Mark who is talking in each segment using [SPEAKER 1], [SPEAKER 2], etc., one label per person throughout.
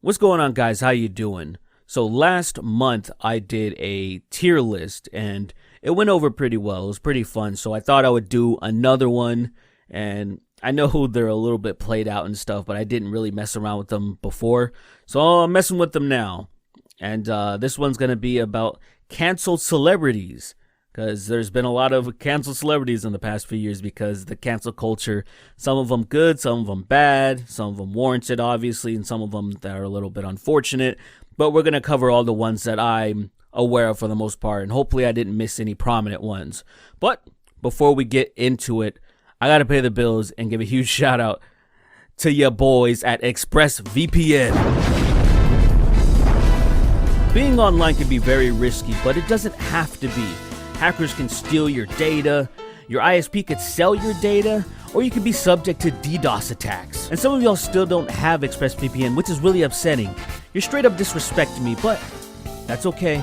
[SPEAKER 1] What's going on, guys? How you doing? So last month I did a tier list and it went over pretty well. It was pretty fun. So I thought I would do another one, and I know they're a little bit played out and stuff, but I didn't really mess around with them before. So I'm messing with them now. And this one's going to be about canceled celebrities, because there's been a lot of canceled celebrities in the past few years because the cancel culture, some of them good, some of them bad, some of them warranted, obviously, and some of them that are a little bit unfortunate. But we're going to cover all the ones that I'm aware of for the most part, and hopefully I didn't miss any prominent ones. But before we get into it, I got to pay the bills and give a huge shout out to your boys at ExpressVPN. Being online can be very risky, but it doesn't have to be. Hackers can steal your data, your ISP could sell your data, or you could be subject to DDoS attacks. And some of y'all still don't have ExpressVPN, which is really upsetting. You're straight up disrespecting me, but that's okay.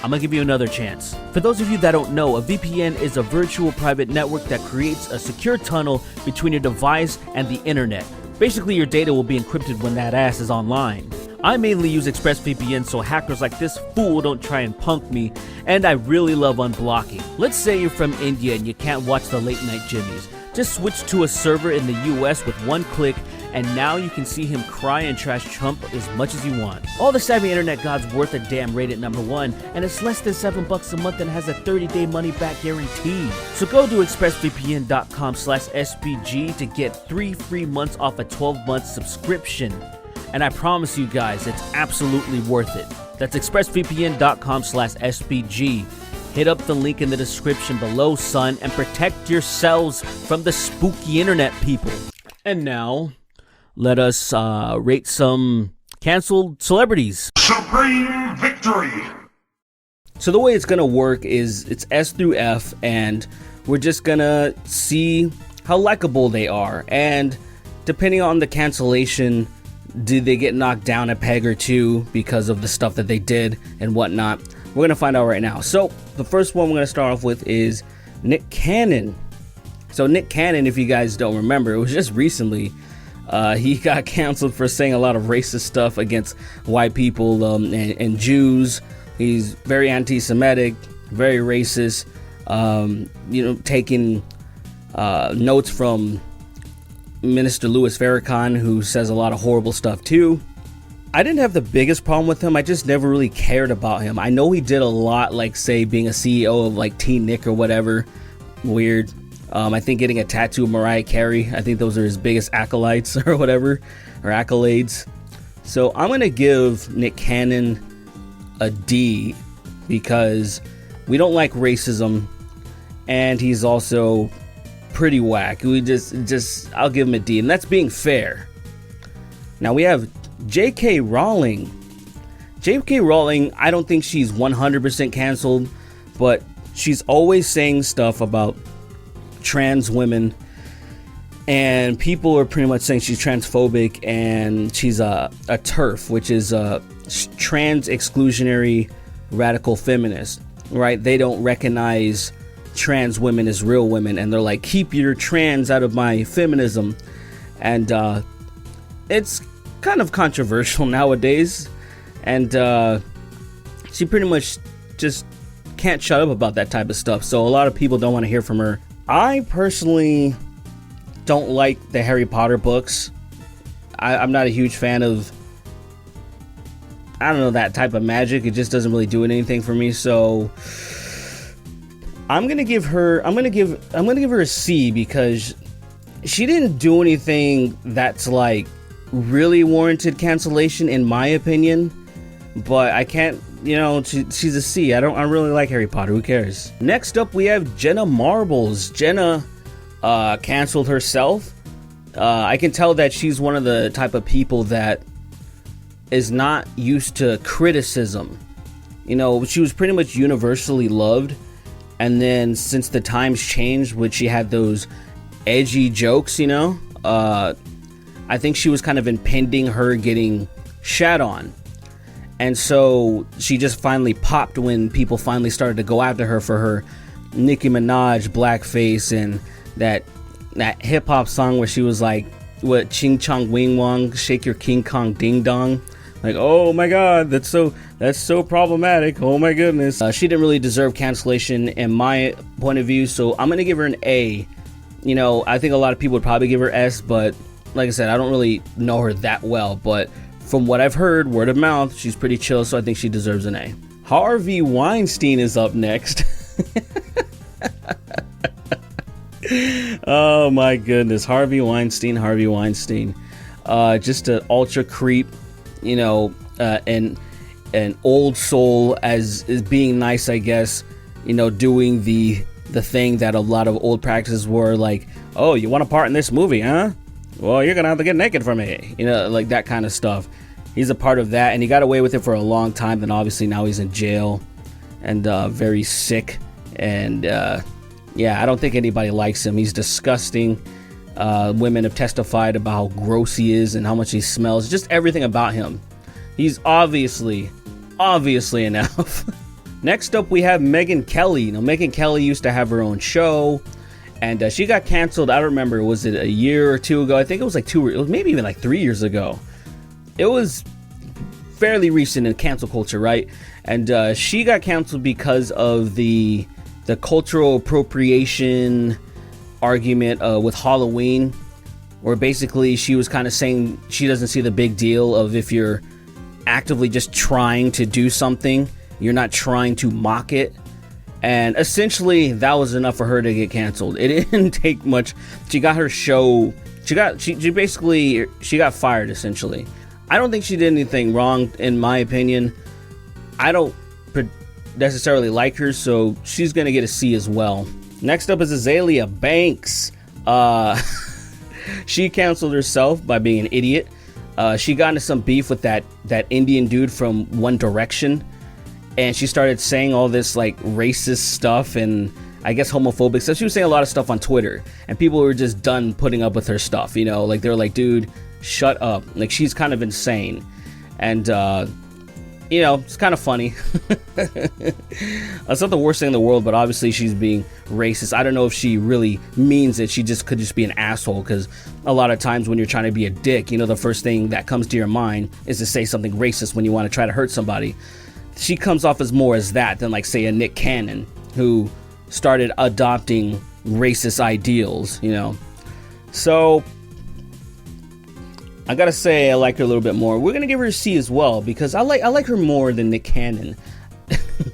[SPEAKER 1] I'm gonna give you another chance. For those of you that don't know, a VPN is a virtual private network that creates a secure tunnel between your device and the internet. Basically, your data will be encrypted when that ass is online. I mainly use ExpressVPN so hackers like this fool don't try and punk me, and I really love unblocking. Let's say you're from India and you can't watch the late night Jimmys. Just switch to a server in the US with one click, and now you can see him cry and trash Trump as much as you want. All the savvy internet gods worth a damn rated #1, and it's less than $7 a month and has a 30-day money back guarantee. So go to expressvpn.com/SPG to get 3 free months off a 12-month subscription. And I promise you guys, it's absolutely worth it. That's expressvpn.com/SPG. Hit up the link in the description below, son, and protect yourselves from the spooky internet people. And now, let us rate some canceled celebrities.
[SPEAKER 2] Supreme victory!
[SPEAKER 1] So the way it's gonna work is it's S through F, and we're just gonna see how likable they are. And depending on the cancellation, did they get knocked down a peg or two because of the stuff that they did and whatnot? We're going to find out right now. So the first one we're going to start off with is Nick Cannon. So Nick Cannon, if you guys don't remember, it was just recently. He got canceled for saying a lot of racist stuff against white people and Jews. He's very anti-Semitic, very racist, taking notes from Minister Louis Farrakhan, who says a lot of horrible stuff too. I didn't have the biggest problem with him. I just never really cared about him. I know he did a lot, like say being a CEO of like Teen Nick or whatever. Weird. I think getting a tattoo of Mariah Carey. I think those are his biggest acolytes or whatever, or accolades. So I'm gonna give Nick Cannon a D because we don't like racism, and he's also pretty whack. We I'll give him a D, and that's being fair. Now we have J.K. Rowling. J.K. Rowling, I don't think she's 100% canceled, but she's always saying stuff about trans women, and people are pretty much saying she's transphobic, and she's a TERF, which is a trans exclusionary radical feminist, right? They don't recognize trans women as real women, and they're like, keep your trans out of my feminism. And it's kind of controversial nowadays, and she pretty much just can't shut up about that type of stuff, so a lot of people don't want to hear from her. I personally don't like the Harry Potter books. I'm not a huge fan of, I don't know, that type of magic. It just doesn't really do anything for me, so I'm gonna give her a C, because she didn't do anything that's like really warranted cancellation in my opinion. But I can't, she's a C. I really like Harry Potter. Who cares? Next up, we have Jenna Marbles. Jenna canceled herself. I can tell that she's one of the type of people that is not used to criticism. She was pretty much universally loved. And then since the times changed, which she had those edgy jokes, I think she was kind of impending her getting shat on. And so she just finally popped when people finally started to go after her for her Nicki Minaj blackface and that hip hop song where she was like, what, Ching Chong Wing Wong, shake your King Kong ding dong. Like, oh my god, that's so problematic. Oh my goodness. She didn't really deserve cancellation in my point of view, so I'm gonna give her an A. You know, I think a lot of people would probably give her S, but like I said, I don't really know her that well, but from what I've heard, word of mouth, she's pretty chill, so I think she deserves an A. Harvey Weinstein is up next. Oh my goodness, Harvey Weinstein. Just an ultra creep, you know, and an old soul as is being nice, I guess, you know, doing the thing that a lot of old practices were, like, oh, you want a part in this movie, huh? Well, you're gonna have to get naked for me, you know, like that kind of stuff. He's a part of that, and he got away with it for a long time. Then obviously now he's in jail and very sick, and yeah, I don't think anybody likes him. He's disgusting. Women have testified about how gross he is and how much he smells. Just everything about him. He's obviously an elf. Next up, we have Megyn Kelly. Now, Megyn Kelly used to have her own show, and she got canceled. I don't remember. Was it a year or two ago? I think it was like it was maybe even like 3 years ago. It was fairly recent in cancel culture, right? And she got canceled because of the cultural appropriation argument with Halloween, where basically she was kind of saying she doesn't see the big deal of if you're actively just trying to do something, you're not trying to mock it. And essentially that was enough for her to get canceled. It didn't take much. She got her show, she got fired essentially. I don't think she did anything wrong, in my opinion. I don't necessarily like her, so she's gonna get a C as well. Next up is Azalea Banks. She canceled herself by being an idiot. She got into some beef with that Indian dude from One Direction, and she started saying all this like racist stuff and I guess homophobic stuff. She was saying a lot of stuff on Twitter, and people were just done putting up with her stuff, you know, like they're like, dude, shut up. Like, she's kind of insane. And you know, it's kind of funny. It's not the worst thing in the world, but obviously she's being racist. I don't know if she really means it. She could just be an asshole, because a lot of times when you're trying to be a dick, you know, the first thing that comes to your mind is to say something racist when you want to try to hurt somebody. She comes off as more as that than, like, say, a Nick Cannon who started adopting racist ideals, you know. So I gotta say I like her a little bit more. We're gonna give her a C as well, because I like her more than Nick Cannon.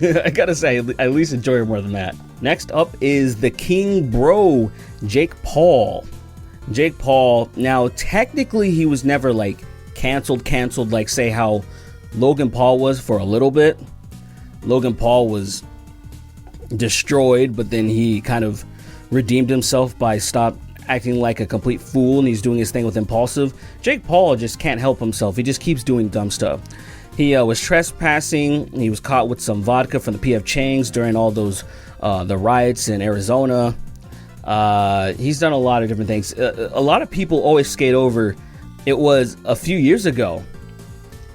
[SPEAKER 1] I gotta say, I at least enjoy her more than that. Next up is the King Bro, Jake Paul. Jake Paul, now technically he was never like canceled like say how Logan Paul was for a little bit. Logan Paul was destroyed, but then he kind of redeemed himself by acting like a complete fool, and he's doing his thing with Impulsive. Jake Paul just can't help himself. He just keeps doing dumb stuff. He was trespassing. He was caught with some vodka from the PF Chang's during all those the riots in Arizona. He's done a lot of different things. A lot of people always skate over. It was a few years ago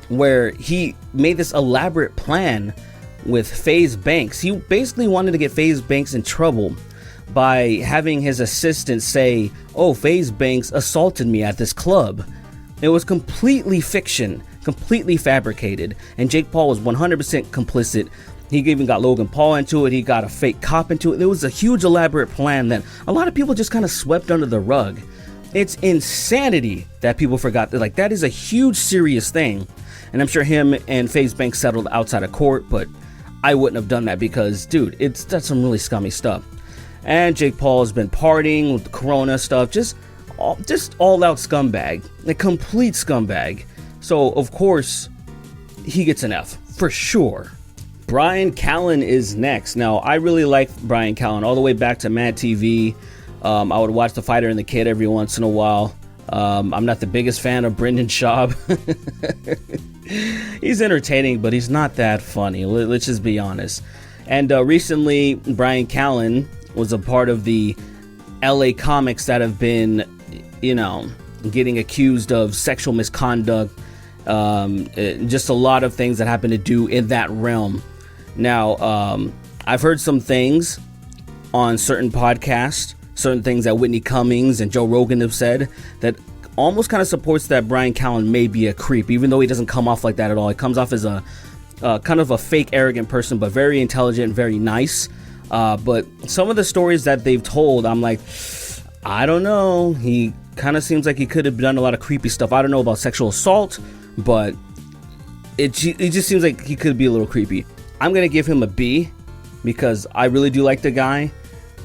[SPEAKER 1] where he made this elaborate plan with FaZe Banks. He basically wanted to get FaZe Banks in trouble by having his assistant say, oh, FaZe Banks assaulted me at this club. It was completely fiction, completely fabricated, and Jake Paul was 100% complicit. He even got Logan Paul into it. He got a fake cop into it. It was a huge elaborate plan that a lot of people just kind of swept under the rug. It's insanity that people forgot that, like, that is a huge serious thing. And I'm sure him and FaZe Banks settled outside of court, but I wouldn't have done that because, dude, that's some really scummy stuff. And Jake Paul has been partying with the Corona stuff, just all out scumbag, a complete scumbag. So of course he gets an F for sure. Bryan Callen is next. Now, I really like Bryan Callen all the way back to Mad TV. I would watch The Fighter and the Kid every once in a while. I'm not the biggest fan of Brendan Schaub. He's entertaining, but he's not that funny. Let's just be honest. And recently, Bryan Callen was a part of the LA comics that have been, you know, getting accused of sexual misconduct. Just a lot of things that happen to do in that realm. Now, I've heard some things on certain podcasts, certain things that Whitney Cummings and Joe Rogan have said that almost kind of supports that Bryan Callen may be a creep, even though he doesn't come off like that at all. He comes off as a kind of a fake arrogant person, but very intelligent, very nice. But some of the stories that they've told, I'm like, I don't know. He kind of seems like he could have done a lot of creepy stuff. I don't know about sexual assault, but it just seems like he could be a little creepy. I'm going to give him a B because I really do like the guy.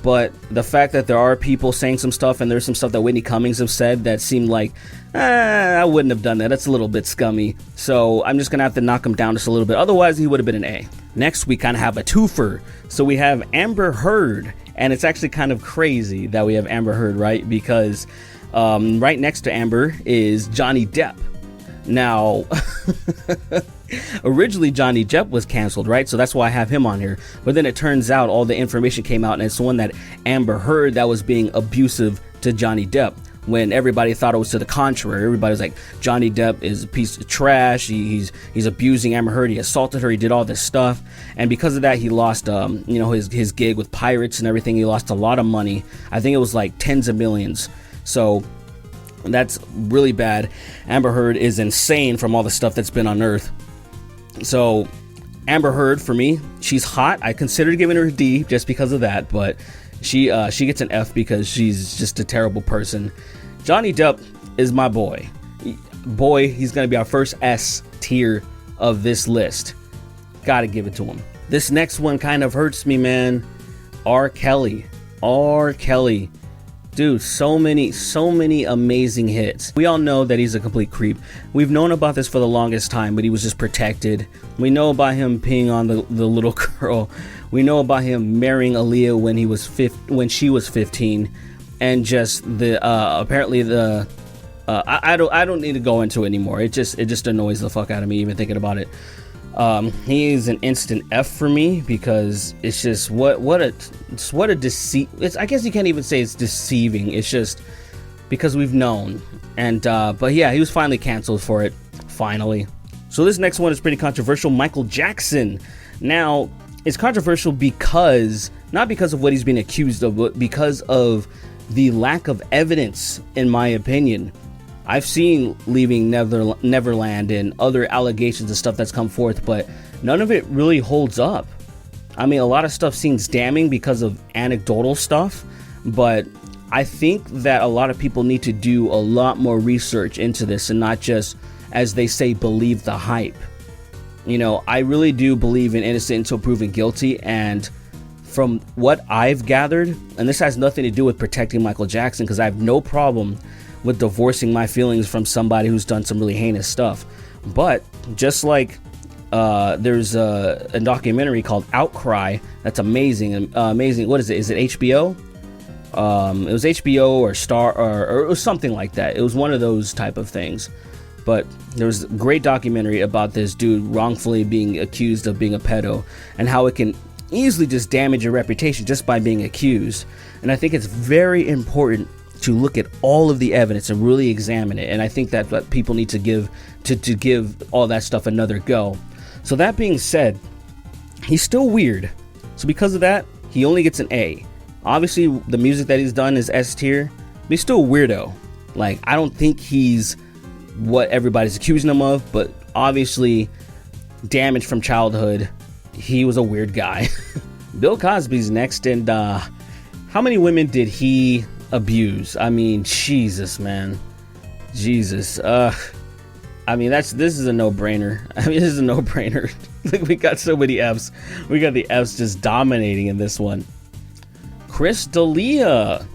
[SPEAKER 1] But the fact that there are people saying some stuff, and there's some stuff that Whitney Cummings have said that seemed like, I wouldn't have done that. That's a little bit scummy. So I'm just going to have to knock him down just a little bit. Otherwise, he would have been an A. Next, we kind of have a twofer. So we have Amber Heard. And it's actually kind of crazy that we have Amber Heard, right? Because right next to Amber is Johnny Depp. Now, originally Johnny Depp was canceled, right? So that's why I have him on here. But then it turns out all the information came out, and it's the one that Amber Heard that was being abusive to Johnny Depp, when everybody thought it was to the contrary. Everybody was like, Johnny Depp is a piece of trash. He's abusing Amber Heard. He assaulted her. He did all this stuff. And because of that, he lost, his gig with Pirates and everything. He lost a lot of money. I think it was like tens of millions. So that's really bad. Amber Heard is insane from all the stuff that's been unearthed. So Amber Heard, for me, she's hot. I considered giving her a D just because of that, but she gets an F because she's just a terrible person. Johnny Depp is my boy. He's gonna be our first S tier of this list. Gotta give it to him. This next one kind of hurts me, man. R. Kelly. Dude, so many amazing hits. We all know that he's a complete creep. We've known about this for the longest time, but he was just protected. We know about him peeing on the little girl. We know about him marrying Aaliyah when she was 15, and just the apparently the I don't need to go into it anymore. It just annoys the fuck out of me even thinking about it. He is an instant F for me because it's just what a deceit. I guess you can't even say it's deceiving. It's just because we've known. And but yeah, he was finally canceled for it. Finally. So this next one is pretty controversial. Michael Jackson. Now, it's controversial because not because of what he's being accused of, but because of the lack of evidence, in my opinion. I've seen Leaving Neverland and other allegations and stuff that's come forth, but none of it really holds up. I mean, a lot of stuff seems damning because of anecdotal stuff, but I think that a lot of people need to do a lot more research into this and not just, as they say, believe the hype. You know, I really do believe in innocent until proven guilty, and from what I've gathered, and this has nothing to do with protecting Michael Jackson, because I have no problem with divorcing my feelings from somebody who's done some really heinous stuff. But just like there's a documentary called Outcry that's amazing. What is it? Is it HBO? It was HBO or Star or it was something like that. It was one of those type of things. But there was a great documentary about this dude wrongfully being accused of being a pedo and how it can easily just damage your reputation just by being accused. And I think it's very important to look at all of the evidence and really examine it. And I think that what people need to give to give all that stuff another go. So that being said, he's still weird. So because of that, he only gets an A. Obviously, the music that he's done is S tier, but he's still a weirdo. Like, I don't think he's what everybody's accusing him of, but obviously, damage from childhood, he was a weird guy. Bill Cosby's next, and how many women did he abuse? I mean, Jesus, man. Jesus. I mean, this is a no-brainer. We got so many Fs. We got the Fs just dominating in this one. Chris D'Elia.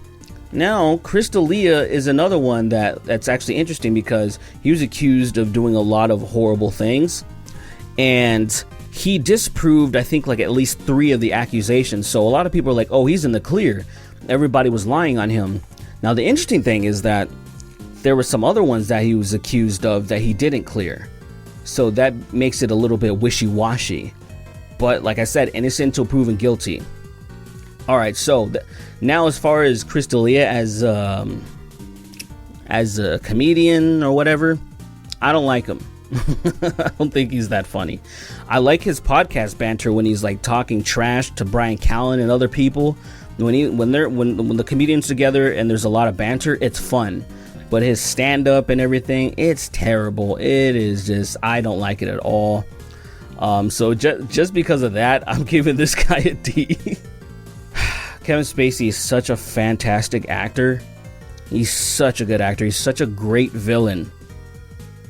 [SPEAKER 1] Now, Chris D'Elia is another one that's actually interesting because he was accused of doing a lot of horrible things, and he disproved, I think, like at least 3 of the accusations. So a lot of people are like, oh, he's in the clear. Everybody was lying on him. Now, the interesting thing is that there were some other ones that he was accused of that he didn't clear. So that makes it a little bit wishy-washy. But like I said, innocent until proven guilty. All right, so now as far as Chris D'Elia as a comedian or whatever, I don't like him. I don't think he's that funny. I like his podcast banter when he's like talking trash to Bryan Callen and other people. When the comedians together and there's a lot of banter, it's fun. but his stand-up and everything, it's terrible. It is just, I don't like it at all. So just because of that, I'm giving this guy a D. Kevin Spacey is such a fantastic actor. He's such a good actor. He's such a great villain.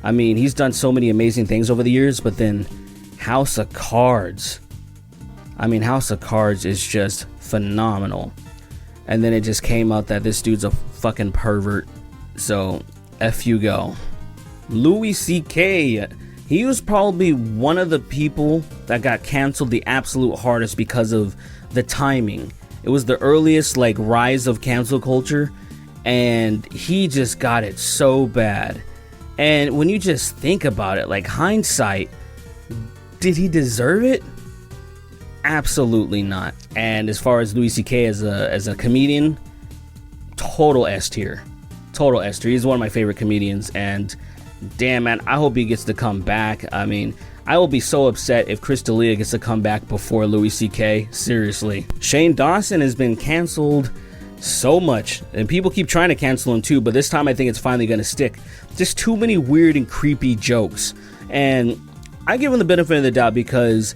[SPEAKER 1] I mean, he's done so many amazing things over the years, but then House of Cards. I mean, House of Cards is just phenomenal. And then it just came out that this dude's a fucking pervert. So, F you go. Louis C.K. He was probably one of the people that got canceled the absolute hardest because of the timing. It was the earliest like rise of cancel culture, and he just got it so bad. And when you just think about it, like hindsight, did he deserve it? Absolutely not. And as far as Louis C.K. as a comedian, total S tier. Total S tier. He's one of my favorite comedians, and damn, man, I hope he gets to come back. I mean, I will be so upset if Chris D'Elia gets to come back before Louis C.K. Seriously. Shane Dawson has been canceled so much, and people keep trying to cancel him too, but this time I think it's finally going to stick. Just too many weird and creepy jokes. And I give him the benefit of the doubt because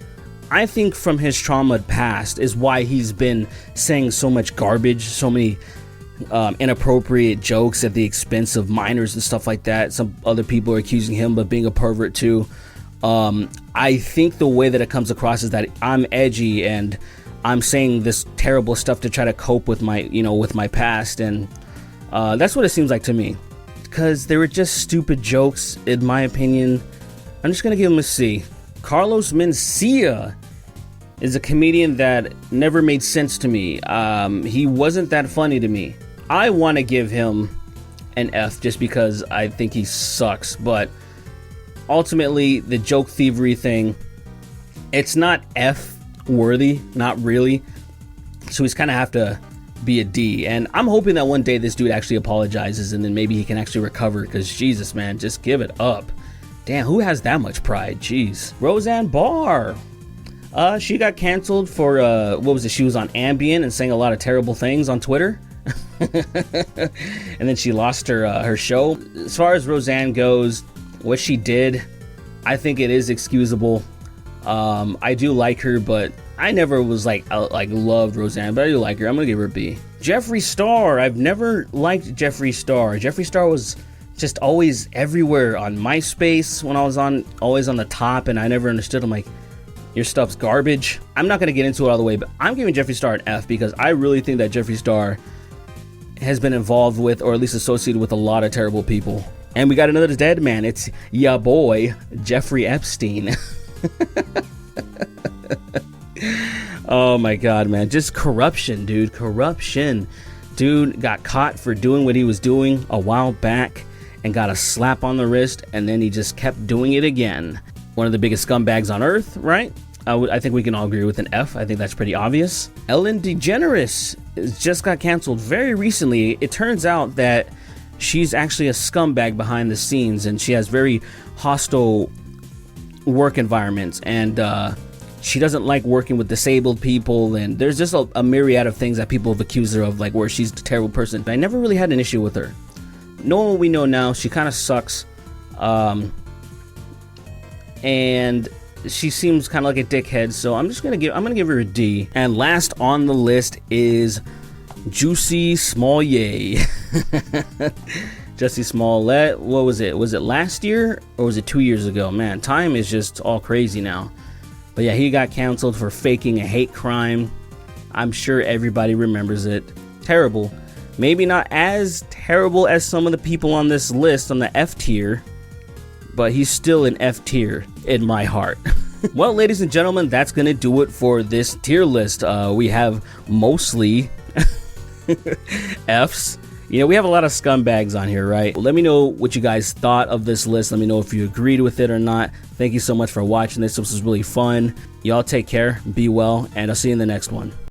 [SPEAKER 1] I think from his trauma past is why he's been saying so much garbage, so many inappropriate jokes at the expense of minors and stuff like that. Some other people are accusing him of being a pervert too. I think the way that it comes across is that I'm edgy and I'm saying this terrible stuff to try to cope with my, with my past, and that's what it seems like to me. Because they were just stupid jokes, in my opinion. I'm just gonna give him a C. Carlos Mencia is a comedian that never made sense to me. He wasn't that funny to me. I want to give him an F just because I think he sucks, but ultimately the joke thievery thing, it's not F worthy, not really. So he's kind of have to be a D, and I'm hoping that one day this dude actually apologizes and then maybe he can actually recover, because Jesus, man, just give it up. Damn, who has that much pride? Jeez. Roseanne Barr. She got canceled for, what was it? She was on Ambien and saying a lot of terrible things on Twitter. And then she lost her show. As far as Roseanne goes, what she did, I think it is excusable. I do like her, but I never was loved Roseanne, but I do like her. I'm gonna give her a B. Jeffree Star. I've never liked Jeffree Star. Jeffree Star was just always everywhere on MySpace when I was always on the top, and I never understood. I'm like, your stuff's garbage. I'm not gonna get into it all the way, but I'm giving Jeffree Star an F because I really think that Jeffree Star has been involved with, or at least associated with, a lot of terrible people. And we got another dead man. It's ya boy, Jeffrey Epstein. Oh my god, man, just corruption, dude. Corruption. Dude got caught for doing what he was doing a while back and got a slap on the wrist, and then he just kept doing it again. One of the biggest scumbags on earth, right? I think we can all agree with an F. I think that's pretty obvious. Ellen DeGeneres just got canceled very recently. It turns out that she's actually a scumbag behind the scenes, and she has very hostile work environments, and she doesn't like working with disabled people, and there's just a myriad of things that people have accused her of, like where she's a terrible person. I never really had an issue with her. Knowing what we know now, she kind of sucks, and she seems kind of like a dickhead, so I'm gonna give her a D. And last on the list is Juicy Smollett. Jussie Smollett, what was it? Was it last year or was it 2 years ago? Man, time is just all crazy now. But yeah, he got canceled for faking a hate crime. I'm sure everybody remembers it. Terrible. Maybe not as terrible as some of the people on this list on the F tier, but he's still an F tier in my heart. Well, ladies and gentlemen, that's gonna do it for this tier list. We have mostly Fs. We have a lot of scumbags on here, right? Let me know what you guys thought of this list. Let me know if you agreed with it or not. Thank you so much for watching this. This was really fun. Y'all take care, be well, and I'll see you in the next one.